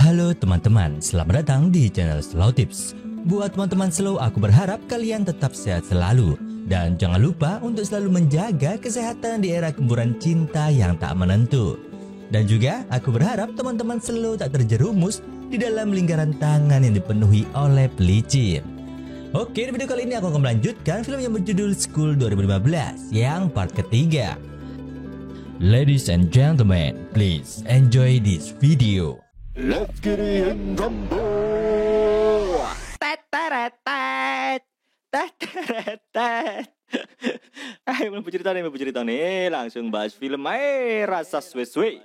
Halo teman-teman, selamat datang di channel Slow Tips. Buat teman-teman slow, aku berharap kalian tetap sehat selalu. Dan jangan lupa untuk selalu menjaga kesehatan di era gemburan cinta yang tak menentu. Dan juga aku berharap teman-teman slow tak terjerumus di dalam lingkaran tangan yang dipenuhi oleh pelicin. Oke, di video kali ini aku akan melanjutkan film yang berjudul School 2015 yang part ketiga. Ladies and gentlemen, please enjoy this video. Let's get it in rumble. Ayo mau cerita nih, langsung bahas film aja, rasa suwe-suwe.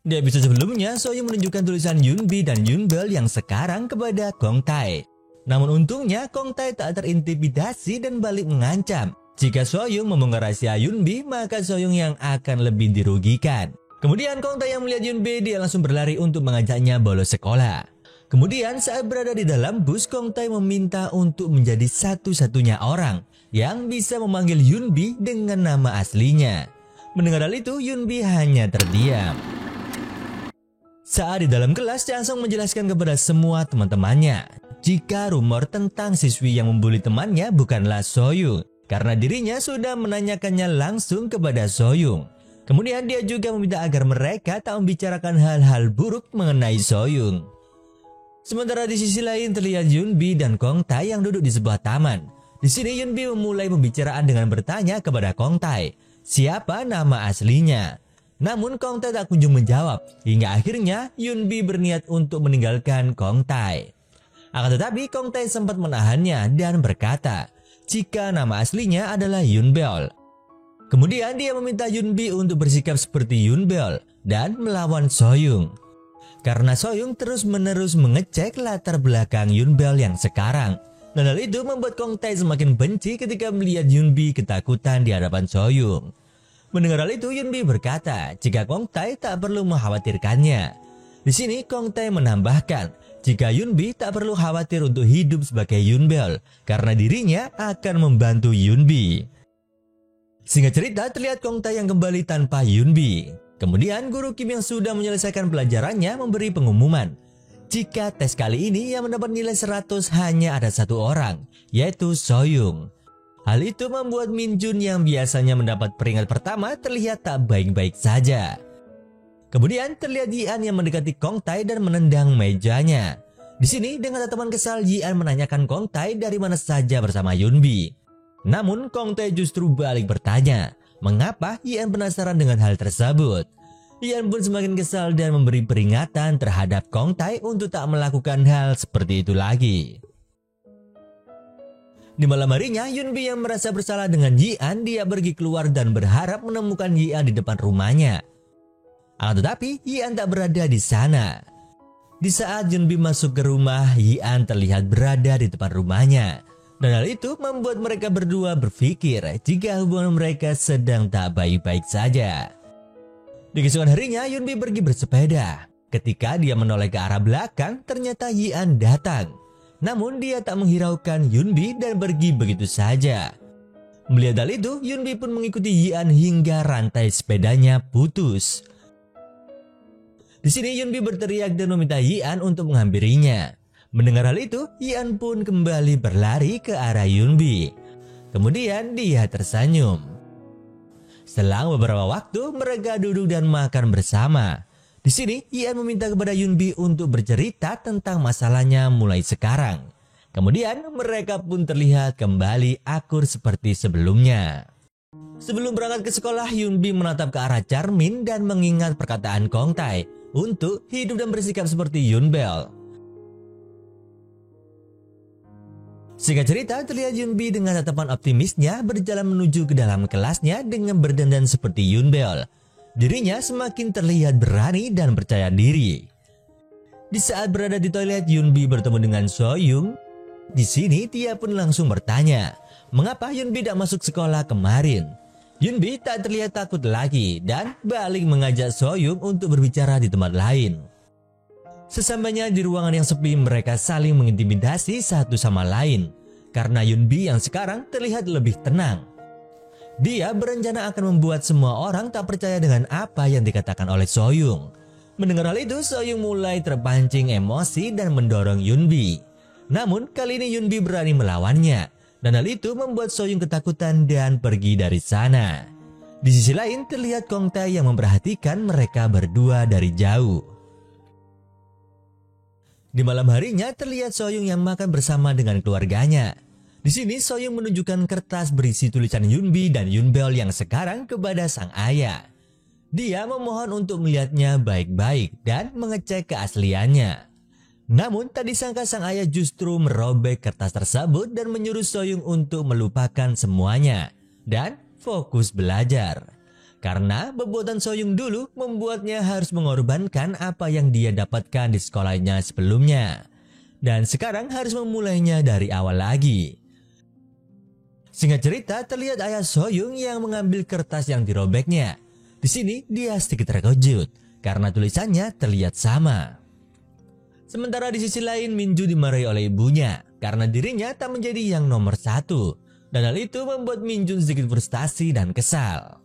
Di episode sebelumnya, Soyoung menunjukkan tulisan Yunbi dan Yunbel yang sekarang kepada Kong Tae. Namun untungnya Kong Tae tak terintimidasi dan balik mengancam. Jika Soyoung membongkar rahasia Yunbi, maka Soyoung yang akan lebih dirugikan. Kemudian Kong Tae yang melihat Yunbi, dia langsung berlari untuk mengajaknya bolos sekolah. Kemudian saat berada di dalam bus, Kong Tae meminta untuk menjadi satu-satunya orang yang bisa memanggil Yunbi dengan nama aslinya. Mendengar hal itu, Yunbi hanya terdiam. Saat di dalam kelas, Cha Song menjelaskan kepada semua teman-temannya jika rumor tentang siswi yang membuli temannya bukanlah Soyoung, karena dirinya sudah menanyakannya langsung kepada Soyoung. Kemudian dia juga meminta agar mereka tak membicarakan hal-hal buruk mengenai Soyoung. Sementara di sisi lain terlihat Yunbi dan Kong Tae yang duduk di sebuah taman. Di sini Yunbi memulai pembicaraan dengan bertanya kepada Kong Tae siapa nama aslinya. Namun Kong Tae tak kunjung menjawab, hingga akhirnya Yunbi berniat untuk meninggalkan Kong Tae. Akan tetapi Kong Tae sempat menahannya dan berkata jika nama aslinya adalah Yunbel. Kemudian dia meminta Yunbi untuk bersikap seperti Yunbel dan melawan Soyoung. Karena Soyoung terus-menerus mengecek latar belakang Yunbel yang sekarang. Dan hal itu membuat Kong Tae semakin benci ketika melihat Yunbi ketakutan di hadapan Soyoung. Mendengar hal itu, Yunbi berkata jika Kong Tae tak perlu mengkhawatirkannya. Di sini Kong Tae menambahkan jika Yunbi tak perlu khawatir untuk hidup sebagai Yunbel karena dirinya akan membantu Yunbi. Singkat cerita, terlihat Kong Tae yang kembali tanpa Yunbi. Kemudian guru Kim yang sudah menyelesaikan pelajarannya memberi pengumuman jika tes kali ini yang mendapat nilai 100 hanya ada satu orang, yaitu Soyoung. Hal itu membuat Min Jun yang biasanya mendapat peringkat pertama terlihat tak baik-baik saja. Kemudian terlihat Yi An yang mendekati Kong Tae dan menendang mejanya. Di sini dengan tatapan kesal Yi An menanyakan Kong Tae dari mana saja bersama Yunbi. Namun Kong Tae justru balik bertanya mengapa Yi An penasaran dengan hal tersebut. Yi An pun semakin kesal dan memberi peringatan terhadap Kong Tae untuk tak melakukan hal seperti itu lagi. Di malam harinya, Yunbi yang merasa bersalah dengan Yi An, dia pergi keluar dan berharap menemukan Yi An di depan rumahnya. Akan tetapi Yi An tak berada di sana. Di saat Yunbi masuk ke rumah, Yi An terlihat berada di depan rumahnya. Dan hal itu membuat mereka berdua berpikir jika hubungan mereka sedang tak baik-baik saja. Di keesokan harinya, Yunbi pergi bersepeda. Ketika dia menoleh ke arah belakang, ternyata Yi An datang. Namun dia tak menghiraukan Yunbi dan pergi begitu saja. Melihat hal itu, Yunbi pun mengikuti Yi An hingga rantai sepedanya putus. Di sini Yunbi berteriak dan meminta Yi An untuk menghampirinya. Mendengar hal itu, Yi An pun kembali berlari ke arah Yunbi. Kemudian dia tersenyum. Selang beberapa waktu, mereka duduk dan makan bersama. Di sini, Yi An meminta kepada Yunbi untuk bercerita tentang masalahnya mulai sekarang. Kemudian, mereka pun terlihat kembali akur seperti sebelumnya. Sebelum berangkat ke sekolah, Yunbi menatap ke arah Charmin dan mengingat perkataan Kong Tae untuk hidup dan bersikap seperti Yunbel. Singkat cerita, terlihat Yunbi dengan tatapan optimisnya berjalan menuju ke dalam kelasnya dengan berdandan seperti Yunbel. Dirinya semakin terlihat berani dan percaya diri. Di saat berada di toilet, Yunbi bertemu dengan Soyoung. Di sini dia pun langsung bertanya, mengapa Yunbi tidak masuk sekolah kemarin? Yunbi tak terlihat takut lagi dan balik mengajak Soyoung untuk berbicara di tempat lain. Sesampainya di ruangan yang sepi, mereka saling mengintimidasi satu sama lain. Karena Yunbi yang sekarang terlihat lebih tenang. Dia berencana akan membuat semua orang tak percaya dengan apa yang dikatakan oleh Soyoung. Mendengar hal itu, Soyoung mulai terpancing emosi dan mendorong Yunbi. Namun kali ini Yunbi berani melawannya, dan hal itu membuat Soyoung ketakutan dan pergi dari sana. Di sisi lain terlihat Kong Tae yang memperhatikan mereka berdua dari jauh. Di malam harinya terlihat Soyoung yang makan bersama dengan keluarganya. Di sini Soyoung menunjukkan kertas berisi tulisan Yunbi dan Yunbeol yang sekarang kepada sang ayah. Dia memohon untuk melihatnya baik-baik dan mengecek keasliannya. Namun tak disangka sang ayah justru merobek kertas tersebut dan menyuruh Soyoung untuk melupakan semuanya dan fokus belajar. Karena perbuatan Soyoung dulu membuatnya harus mengorbankan apa yang dia dapatkan di sekolahnya sebelumnya. Dan sekarang harus memulainya dari awal lagi. Singkat cerita, terlihat ayah Soyoung yang mengambil kertas yang dirobeknya. Di sini dia sedikit terkejut karena tulisannya terlihat sama. Sementara di sisi lain Minju dimarahi oleh ibunya karena dirinya tak menjadi yang nomor 1. Dan hal itu membuat Minjun sedikit frustasi dan kesal.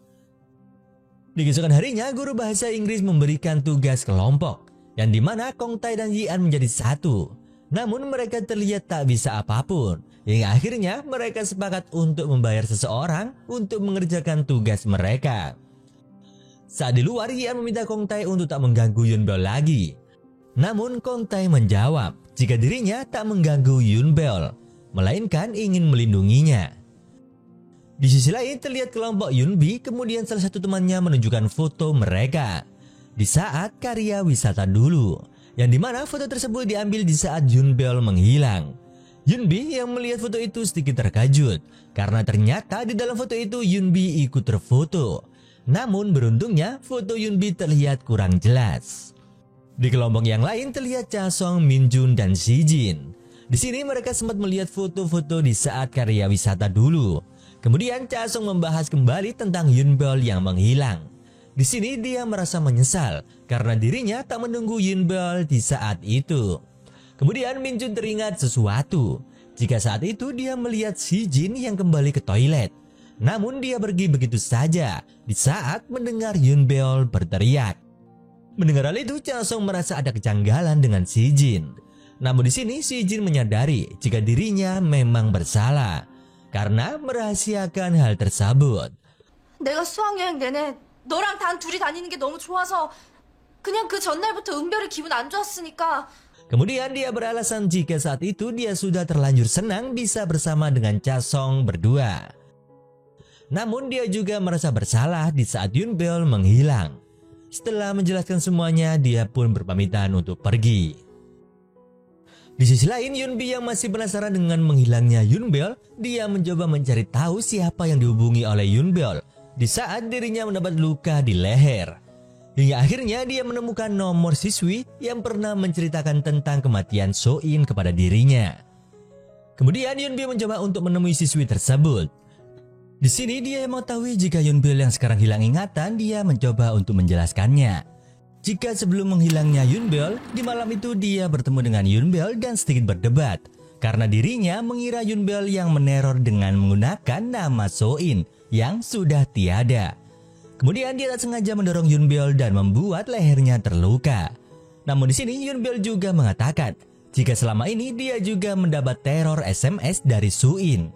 Di keesokan harinya, guru bahasa Inggris memberikan tugas kelompok yang dimana Kong Tae dan Yi An menjadi satu. Namun mereka terlihat tak bisa apapun. Hingga akhirnya mereka sepakat untuk membayar seseorang untuk mengerjakan tugas mereka. Saat di luar, Yi An meminta Kong Tae untuk tak mengganggu Yunbeol lagi. Namun Kong Tae menjawab jika dirinya tak mengganggu Yunbeol, melainkan ingin melindunginya. Di sisi lain terlihat kelompok Yunbi, kemudian salah satu temannya menunjukkan foto mereka di saat karya wisata dulu, yang dimana foto tersebut diambil di saat Yunbeol menghilang. Yunbi yang melihat foto itu sedikit terkejut karena ternyata di dalam foto itu Yunbi ikut terfoto. Namun beruntungnya foto Yunbi terlihat kurang jelas. Di kelompok yang lain terlihat Cha Song, Minjun, dan Si Jin. Di sini mereka sempat melihat foto-foto di saat karya wisata dulu. Kemudian Cha Song membahas kembali tentang Yunbeol yang menghilang. Di sini dia merasa menyesal karena dirinya tak menunggu Yunbeol di saat itu. Kemudian Minjun teringat sesuatu jika saat itu dia melihat Si Jin yang kembali ke toilet. Namun dia pergi begitu saja di saat mendengar Yunbeol berteriak. Mendengar hal itu, Cha Song merasa ada kejanggalan dengan Si Jin. Namun di sini Si Jin menyadari jika dirinya memang bersalah karena merahasiakan hal tersebut. 내가 수학여행 내내 너랑 단 둘이 다니는 게 너무 좋아서 그냥 그 전날부터 은별이 기분 안 좋았으니까. Kemudian dia beralasan jika saat itu dia sudah terlanjur senang bisa bersama dengan Cha Song berdua. Namun dia juga merasa bersalah di saat Yunbeol menghilang. Setelah menjelaskan semuanya, dia pun berpamitan untuk pergi. Di sisi lain, Yunbi yang masih penasaran dengan menghilangnya Yunbeol, dia mencoba mencari tahu siapa yang dihubungi oleh Yunbeol di saat dirinya mendapat luka di leher. Hingga akhirnya dia menemukan nomor siswi yang pernah menceritakan tentang kematian So-in kepada dirinya. Kemudian Yunbi mencoba untuk menemui siswi tersebut. Di sini dia mengetahui jika Yunbeol yang sekarang hilang ingatan, dia mencoba untuk menjelaskannya. Jika sebelum menghilangnya Yunbeol, di malam itu dia bertemu dengan Yunbeol dan sedikit berdebat. Karena dirinya mengira Yunbeol yang meneror dengan menggunakan nama So-in yang sudah tiada. Kemudian dia tak sengaja mendorong Yunbeol dan membuat lehernya terluka. Namun di sini Yunbeol juga mengatakan jika selama ini dia juga mendapat teror SMS dari So-in.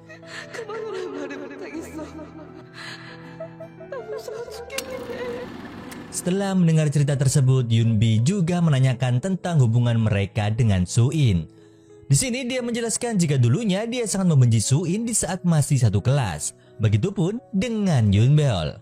Setelah mendengar cerita tersebut, Yunbi juga menanyakan tentang hubungan mereka dengan So-in. Di sini dia menjelaskan jika dulunya dia sangat membenci So-in di saat masih satu kelas. Begitupun dengan Yunbeol.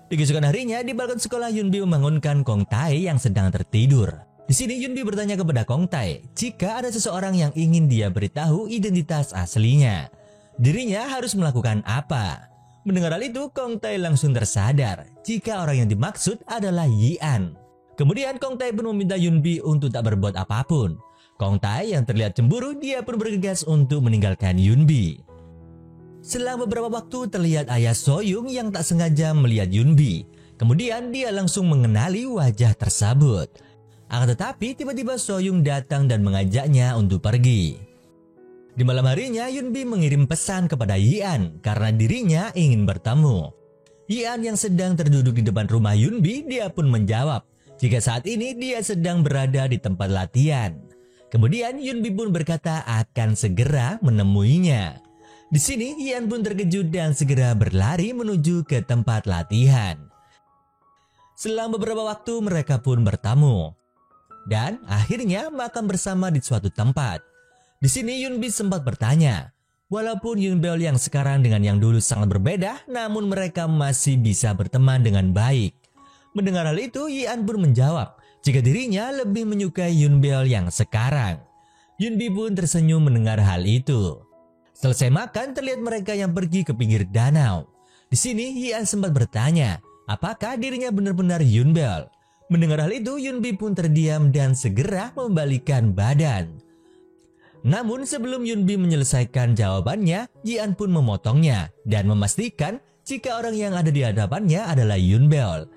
Di keesokan harinya di balkon sekolah, Yunbi membangunkan Kong Tae yang sedang tertidur. Di sini Yunbi bertanya kepada Kong Tae jika ada seseorang yang ingin dia beritahu identitas aslinya. Dirinya harus melakukan apa? Mendengar hal itu, Kong Tae langsung tersadar jika orang yang dimaksud adalah Yi An. Kemudian Kong Tae pun meminta Yunbi untuk tak berbuat apapun. Kong Tae yang terlihat cemburu, dia pun bergegas untuk meninggalkan Yunbi. Selang beberapa waktu terlihat ayah Soyoung yang tak sengaja melihat Yunbi. Kemudian dia langsung mengenali wajah tersebut. Akan tetapi tiba-tiba Soyoung datang dan mengajaknya untuk pergi. Di malam harinya Yunbi mengirim pesan kepada Yi An karena dirinya ingin bertemu. Yi An yang sedang terduduk di depan rumah Yunbi, dia pun menjawab jika saat ini dia sedang berada di tempat latihan. Kemudian Yunbi pun berkata akan segera menemuinya. Di sini Ian pun terkejut dan segera berlari menuju ke tempat latihan. Selang beberapa waktu mereka pun bertemu dan akhirnya makan bersama di suatu tempat. Di sini Yunbi sempat bertanya, walaupun Yunbeol yang sekarang dengan yang dulu sangat berbeda, namun mereka masih bisa berteman dengan baik. Mendengar hal itu, Ian pun menjawab jika dirinya lebih menyukai Yunbeol yang sekarang. Yunbi pun tersenyum mendengar hal itu. Selesai makan, terlihat mereka yang pergi ke pinggir danau. Di sini Ian sempat bertanya, apakah dirinya benar-benar Yunbeol? Mendengar hal itu, Yunbi pun terdiam dan segera membalikan badan. Namun sebelum Yunbi menyelesaikan jawabannya, Ian pun memotongnya dan memastikan jika orang yang ada di hadapannya adalah Yunbeol.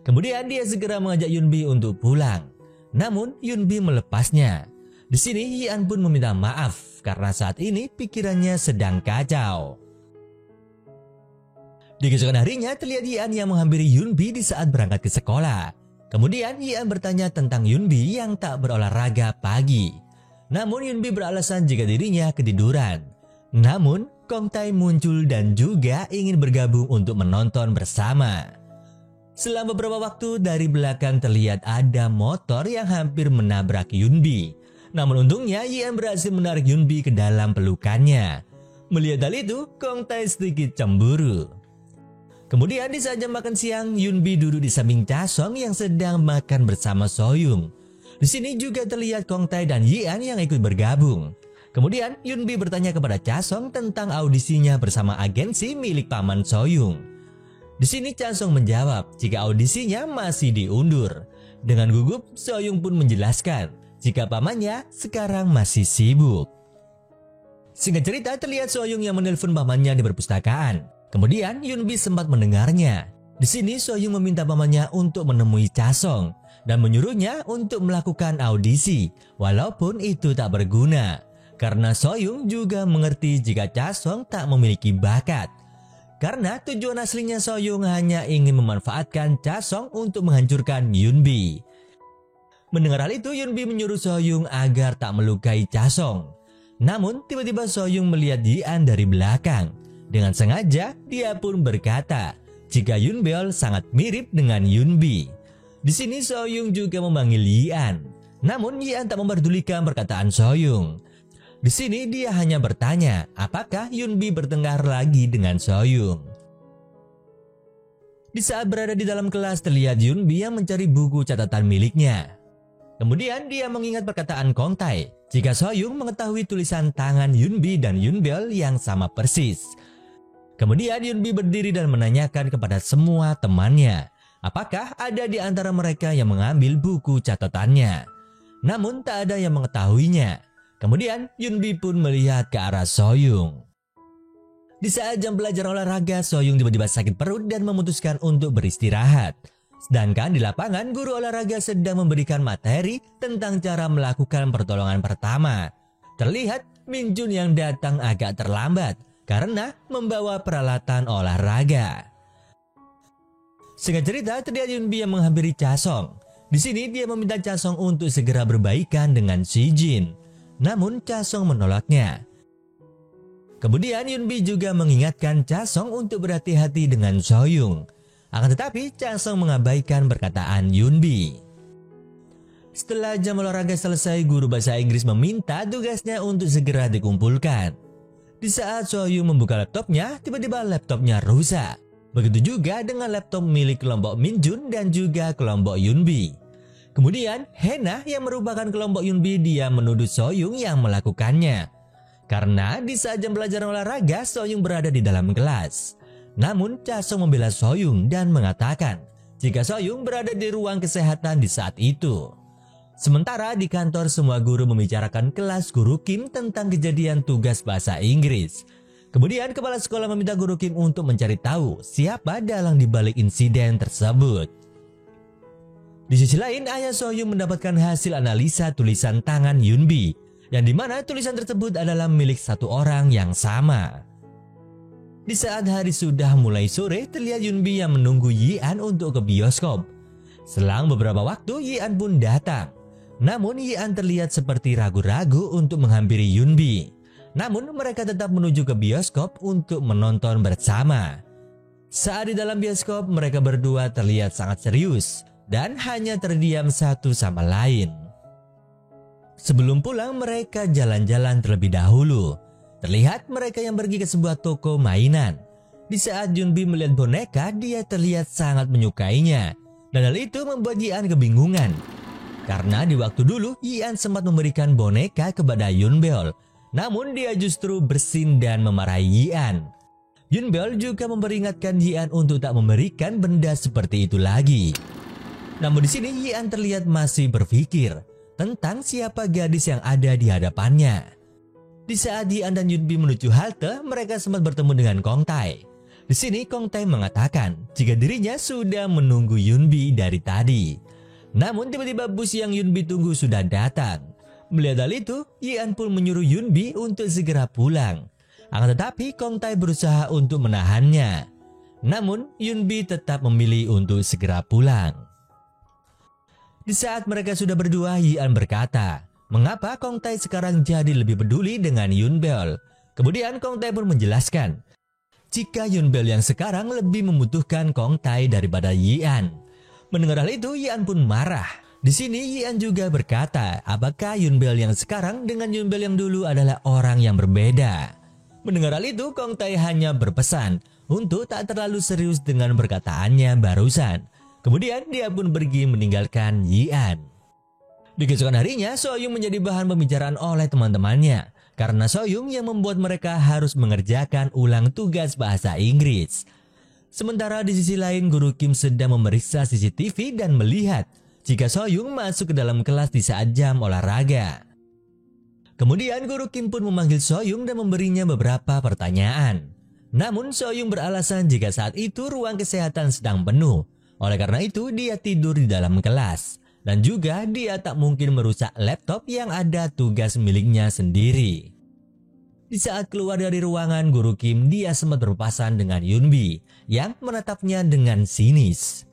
Kemudian dia segera mengajak Yunbi untuk pulang. Namun Yunbi melepasnya. Di sini Ian pun meminta maaf karena saat ini pikirannya sedang kacau. Di keesokan harinya terlihat Ian yang menghampiri Yunbi di saat berangkat ke sekolah. Kemudian Ian bertanya tentang Yunbi yang tak berolahraga pagi. Namun Yunbi beralasan jika dirinya ketiduran. Namun Kong Tae muncul dan juga ingin bergabung untuk menonton bersama. Selama beberapa waktu dari belakang terlihat ada motor yang hampir menabrak Yunbi. Namun untungnya Ian berhasil menarik Yunbi ke dalam pelukannya. Melihat hal itu, Kong Tae sedikit cemburu. Kemudian di saat jam makan siang, Yunbi duduk di samping Cha Song yang sedang makan bersama Soyoung. Di sini juga terlihat Kong Tae dan Ian yang ikut bergabung. Kemudian Yunbi bertanya kepada Cha Song tentang audisinya bersama agensi milik paman Soyoung. Di sini Cha Song menjawab jika audisinya masih diundur. Dengan gugup, Soyoung pun menjelaskan jika pamannya sekarang masih sibuk. Singkat cerita, terlihat Soyoung yang menelpon pamannya di perpustakaan. Kemudian Yunbi sempat mendengarnya. Di sini Soyoung meminta pamannya untuk menemui Cha Song dan menyuruhnya untuk melakukan audisi, walaupun itu tak berguna. Karena Soyoung juga mengerti jika Cha Song tak memiliki bakat. Karena tujuan aslinya Soyoung hanya ingin memanfaatkan Cha Song untuk menghancurkan Yunbi. Mendengar hal itu, Yunbi menyuruh Soyoung agar tak melukai Cha Song. Namun tiba-tiba Soyoung melihat Ian dari belakang. Dengan sengaja dia pun berkata jika Yunbeol sangat mirip dengan Yunbi. Di sini Soyoung juga memanggil Ian. Namun Ian tak memperdulikan perkataan Soyoung. Di sini dia hanya bertanya apakah Yunbi bertengkar lagi dengan Soyoung. Di saat berada di dalam kelas terlihat Yunbi yang mencari buku catatan miliknya. Kemudian dia mengingat perkataan Kong Tae jika Soyoung mengetahui tulisan tangan Yunbi dan Yunbeol yang sama persis. Kemudian Yunbi berdiri dan menanyakan kepada semua temannya apakah ada di antara mereka yang mengambil buku catatannya. Namun tak ada yang mengetahuinya. Kemudian Yunbi pun melihat ke arah Soyoung. Di saat jam belajar olahraga, Soyoung tiba-tiba sakit perut dan memutuskan untuk beristirahat. Sedangkan di lapangan, guru olahraga sedang memberikan materi tentang cara melakukan pertolongan pertama. Terlihat Min Jun yang datang agak terlambat karena membawa peralatan olahraga. Singkat cerita, terlihat Yunbi yang menghampiri Cha Song. Di sini dia meminta Cha Song untuk segera berbaikan dengan Si Jin. Namun Cha Song menolaknya. Kemudian Yunbi juga mengingatkan Cha Song untuk berhati-hati dengan Soyoung. Akan tetapi Cha Song mengabaikan perkataan Yunbi. Setelah jam olahraga selesai, guru bahasa Inggris meminta tugasnya untuk segera dikumpulkan. Di saat Soyoung membuka laptopnya, tiba-tiba laptopnya rusak. Begitu juga dengan laptop milik kelompok Min Jun dan juga kelompok Yunbi. Kemudian Hena yang merupakan kelompok Yunbi, dia menuduh Soyoung yang melakukannya. Karena di saat jam belajar olahraga, Soyoung berada di dalam kelas. Namun Cha Song membela Soyoung dan mengatakan jika Soyoung berada di ruang kesehatan di saat itu. Sementara di kantor semua guru membicarakan kelas guru Kim tentang kejadian tugas bahasa Inggris. Kemudian kepala sekolah meminta guru Kim untuk mencari tahu siapa dalang dibalik insiden tersebut. Di sisi lain, ayah Soyoung mendapatkan hasil analisa tulisan tangan Yunbi, yang dimana tulisan tersebut adalah milik satu orang yang sama. Di saat hari sudah mulai sore, terlihat Yunbi yang menunggu Ian untuk ke bioskop. Selang beberapa waktu, Yi-an pun datang. Namun Yi-an terlihat seperti ragu-ragu untuk menghampiri Yunbi. Namun mereka tetap menuju ke bioskop untuk menonton bersama. Saat di dalam bioskop, mereka berdua terlihat sangat serius dan hanya terdiam satu sama lain. Sebelum pulang, mereka jalan-jalan terlebih dahulu. Terlihat mereka yang pergi ke sebuah toko mainan. Di saat Yunbi melihat boneka, dia terlihat sangat menyukainya. Dan hal itu membuat Yi-an kebingungan. Karena di waktu dulu, Yi-an sempat memberikan boneka kepada Yunbeol. Namun dia justru bersin dan memarahi Yi-an. Yunbeol juga memperingatkan Yi-an untuk tak memberikan benda seperti itu lagi. Namun di sini Yi-an terlihat masih berpikir tentang siapa gadis yang ada di hadapannya. Di saat Yi-an dan Yunbi menuju halte, mereka sempat bertemu dengan Kong Tae. Di sini Kong Tae mengatakan jika dirinya sudah menunggu Yunbi dari tadi. Namun tiba-tiba bus yang Yunbi tunggu sudah datang. Melihat hal itu, Yi-an pun menyuruh Yunbi untuk segera pulang. Akan tetapi Kong Tae berusaha untuk menahannya. Namun Yunbi tetap memilih untuk segera pulang. Di saat mereka sudah berdua, Yi-an berkata, mengapa Kong Tae sekarang jadi lebih peduli dengan Yunbeol? Kemudian Kong Tae pun menjelaskan, jika Yunbeol yang sekarang lebih membutuhkan Kong Tae daripada Yi-an. Mendengar hal itu, Yi-an pun marah. Di sini Yi-an juga berkata, apakah Yunbeol yang sekarang dengan Yunbeol yang dulu adalah orang yang berbeda? Mendengar hal itu, Kong Tae hanya berpesan untuk tak terlalu serius dengan perkataannya barusan. Kemudian dia pun pergi meninggalkan Yi-an. Di keesokan harinya, So-young menjadi bahan pembicaraan oleh teman-temannya. Karena So-young yang membuat mereka harus mengerjakan ulang tugas bahasa Inggris. Sementara di sisi lain, Guru Kim sedang memeriksa CCTV dan melihat jika So-young masuk ke dalam kelas di saat jam olahraga. Kemudian Guru Kim pun memanggil So-young dan memberinya beberapa pertanyaan. Namun So-young beralasan jika saat itu ruang kesehatan sedang penuh. Oleh karena itu dia tidur di dalam kelas. Dan juga dia tak mungkin merusak laptop yang ada tugas miliknya sendiri. Di saat keluar dari ruangan Guru Kim, dia sempat berpapasan dengan Yunbi yang menatapnya dengan sinis.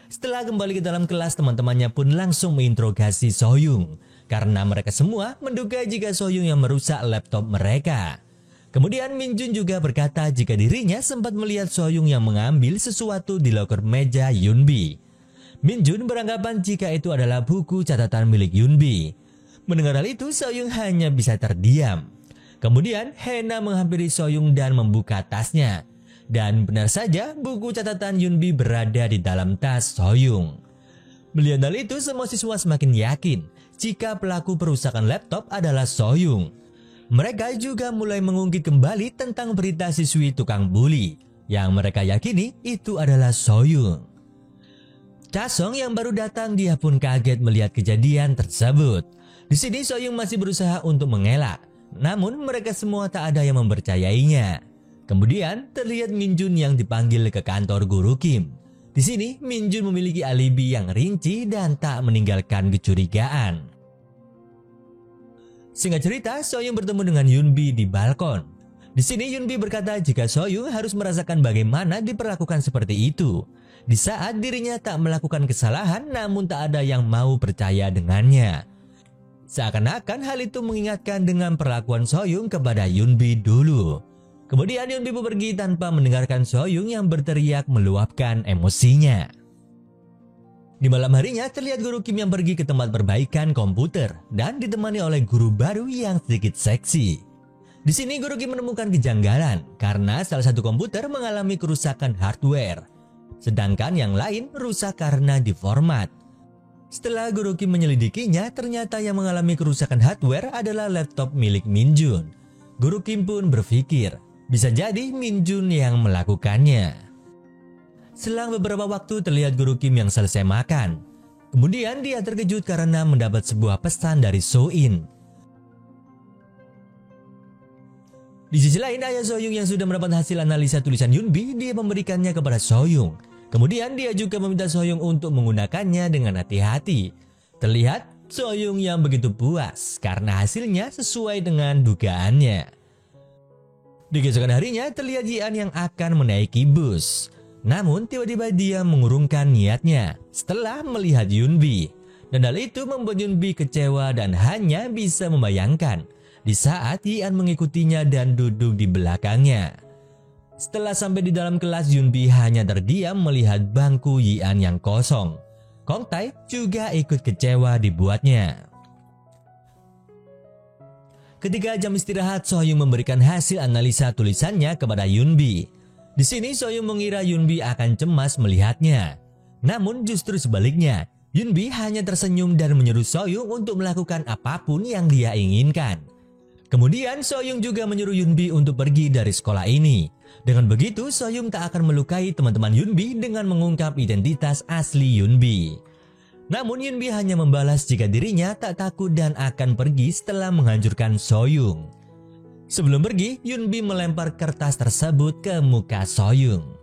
Setelah kembali ke dalam kelas, teman-temannya pun langsung menginterogasi So-young. Karena mereka semua menduga jika So-young yang merusak laptop mereka. Kemudian Min-jun juga berkata jika dirinya sempat melihat So-young yang mengambil sesuatu di loker meja Yunbi. Min-jun beranggapan jika itu adalah buku catatan milik Yunbi. Mendengar hal itu, So-young hanya bisa terdiam. Kemudian Hena menghampiri So-young dan membuka tasnya. Dan benar saja buku catatan Yunbi berada di dalam tas So-young. Melihat hal itu, semua siswa semakin yakin jika pelaku perusakan laptop adalah So-young. Mereka juga mulai mengungkit kembali tentang berita siswi tukang bully yang mereka yakini itu adalah So-young. Cha-song yang baru datang, dia pun kaget melihat kejadian tersebut. Di sini So-young masih berusaha untuk mengelak, namun mereka semua tak ada yang mempercayainya. Kemudian terlihat Min-jun yang dipanggil ke kantor Guru Kim. Di sini Min-jun memiliki alibi yang rinci dan tak meninggalkan kecurigaan. Singkat cerita, So-young bertemu dengan Yunbi di balkon. Di sini Yunbi berkata jika So-young harus merasakan bagaimana diperlakukan seperti itu. Di saat dirinya tak melakukan kesalahan namun tak ada yang mau percaya dengannya. Seakan-akan hal itu mengingatkan dengan perlakuan So-young kepada Yunbi dulu. Kemudian Yunbi pergi tanpa mendengarkan So-young yang berteriak meluapkan emosinya. Di malam harinya terlihat Guru Kim yang pergi ke tempat perbaikan komputer dan ditemani oleh guru baru yang sedikit seksi. Di sini Guru Kim menemukan kejanggalan karena salah satu komputer mengalami kerusakan hardware, sedangkan yang lain rusak karena diformat. Setelah Guru Kim menyelidikinya, ternyata yang mengalami kerusakan hardware adalah laptop milik Min-jun. Guru Kim pun berpikir, bisa jadi Min-jun yang melakukannya. Selang beberapa waktu terlihat Guru Kim yang selesai makan. Kemudian dia terkejut karena mendapat sebuah pesan dari So-in. Di sisi lain, ayah So-young yang sudah mendapat hasil analisa tulisan Yunbi, dia memberikannya kepada So-young. Kemudian dia juga meminta So-young untuk menggunakannya dengan hati-hati. Terlihat So-young yang begitu puas karena hasilnya sesuai dengan dugaannya. Di keesokan harinya terlihat Yi-an yang akan menaiki bus. Namun tiba-tiba dia mengurungkan niatnya setelah melihat Yunbi. Dan hal itu membuat Yunbi kecewa dan hanya bisa membayangkan di saat Yian mengikutinya dan duduk di belakangnya. Setelah sampai di dalam kelas, Yunbi hanya terdiam melihat bangku Yian yang kosong. Kong Tai juga ikut kecewa dibuatnya. Ketika jam istirahat, Sohyung memberikan hasil analisa tulisannya kepada Yunbi. Di sini Sohyung mengira Yunbi akan cemas melihatnya. Namun justru sebaliknya, Yunbi hanya tersenyum dan menyuruh Sohyung untuk melakukan apapun yang dia inginkan. Kemudian Sohyung juga menyuruh Yunbi untuk pergi dari sekolah ini. Dengan begitu, Sohyung tak akan melukai teman-teman Yunbi dengan mengungkap identitas asli Yunbi. Namun Yunbi hanya membalas jika dirinya tak takut dan akan pergi setelah menghancurkan Sohyung. Sebelum pergi, Yunbi melempar kertas tersebut ke muka Sohyung.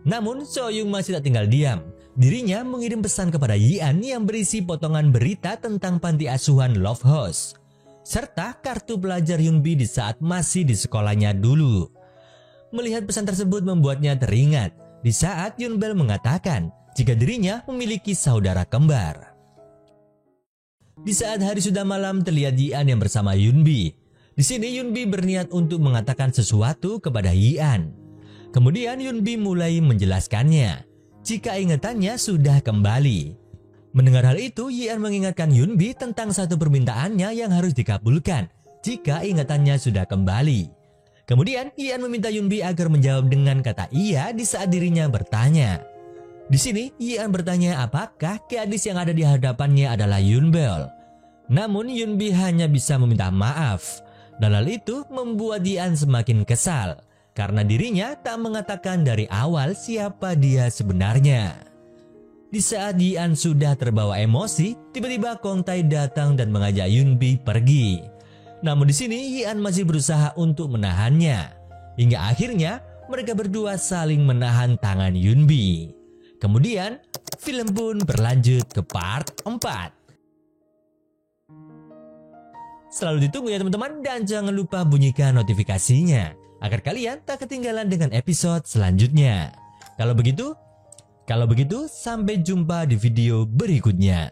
Namun Sohyung masih tak tinggal diam. Dirinya mengirim pesan kepada Yian yang berisi potongan berita tentang panti asuhan Love House, serta kartu pelajar Yunbi di saat masih di sekolahnya dulu. Melihat pesan tersebut membuatnya teringat di saat Yunbel mengatakan jika dirinya memiliki saudara kembar. Di saat hari sudah malam, terlihat Yian yang bersama Yunbi. Di sini Yunbi berniat untuk mengatakan sesuatu kepada Yian. Kemudian Yunbi mulai menjelaskannya jika ingatannya sudah kembali. Mendengar hal itu, Yian mengingatkan Yunbi tentang satu permintaannya yang harus dikabulkan jika ingatannya sudah kembali. Kemudian Yian meminta Yunbi agar menjawab dengan kata iya di saat dirinya bertanya. Di sini Yian bertanya apakah gadis yang ada di hadapannya adalah Yunbel. Namun Yunbi hanya bisa meminta maaf. Dan hal itu membuat Yian semakin kesal karena dirinya tak mengatakan dari awal siapa dia sebenarnya. Di saat Yian sudah terbawa emosi, tiba-tiba Kong Tai datang dan mengajak Yunbi pergi. Namun di sini Yian masih berusaha untuk menahannya. Hingga akhirnya mereka berdua saling menahan tangan Yunbi. Kemudian film pun berlanjut ke part 4. Selalu ditunggu ya teman-teman, dan jangan lupa bunyikan notifikasinya agar kalian tak ketinggalan dengan episode selanjutnya. Kalau begitu sampai jumpa di video berikutnya.